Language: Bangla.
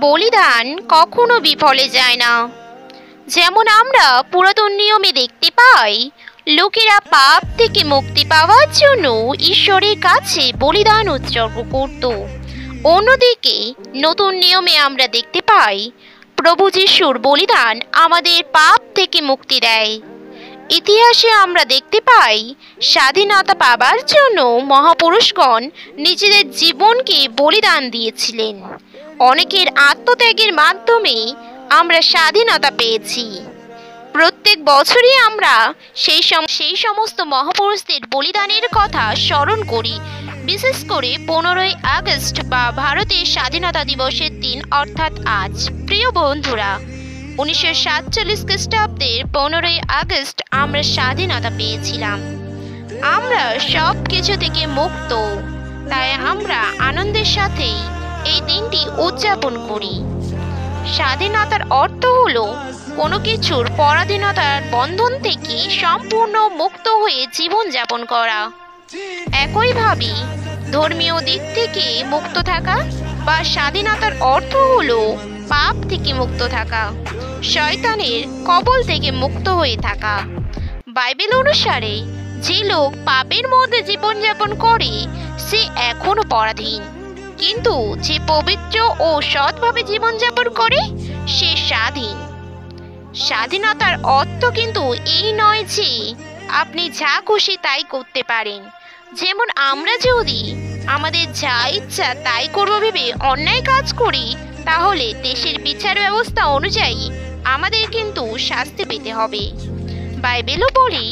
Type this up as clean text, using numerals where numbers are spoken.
বলিদান কখনো বিফলে যায় না। যেমন আমরা পুরাতন নিয়মে দেখতে পাই, লোকেরা পাপ থেকে মুক্তি পাওয়ার জন্য ঈশ্বরের কাছে বলিদান উৎসর্গ করত। অন্যদিকে নতুন নিয়মে আমরা দেখতে পাই, প্রভু যিশুর বলিদান আমাদের পাপ থেকে মুক্তি দেয়। ইতিহাসে আমরা দেখতে পাই, স্বাধীনতা পাবার জন্য মহাপুরুষগণ নিজেদের জীবনকে বলিদান দিয়েছিলেন। অনেকের আত্মত্যাগের মাধ্যমে আমরা স্বাধীনতা পেয়েছি। প্রত্যেক বছরই আমরা সেই সমস্ত মহাপুরুষদের বলিদানের কথা স্মরণ করি। বিশেষ করে 15ই আগস্ট বা ভারতের স্বাধীনতা দিবসের দিন, অর্থাৎ আজ। প্রিয় বন্ধুরা, 1947 খ্রিস্টাব্দের 15ই আগস্ট আমরা স্বাধীনতা পেয়েছিলাম। আমরা সব কিছু থেকে মুক্ত, তাই আমরা আনন্দের সাথেই এই দিনটি উদযাপন করি। স্বাধীনতার অর্থ হলো কোনো কিছুর পরাধীনতার বন্ধন থেকে সম্পূর্ণ মুক্ত হয়ে জীবনযাপন করা। একইভাবে ধর্মীয় দিক থেকে মুক্ত থাকা বা স্বাধীনতার অর্থ হলো পাপ থেকে মুক্ত থাকা, শয়তানের কবল থেকে মুক্ত হয়ে থাকা। বাইবেল অনুসারে যে লোক পাপের মধ্যে জীবনযাপন করে সে এখনো পরাধীন, কিন্তু যে পবিত্র ও সৎভাবে জীবনযাপন করে সে স্বাধীন। স্বাধীনতার অর্থ কিন্তু এই নয় যে আপনি যা খুশি তাই করতে পারেন। যেমন আমরা যদি আমাদের যা ইচ্ছা তাই করব ভেবে অন্যায় কাজ করি, তাহলে দেশের বিচার ব্যবস্থা অনুযায়ী আমাদের কিন্তু শাস্তি পেতে হবে। বাইবেলও বলে,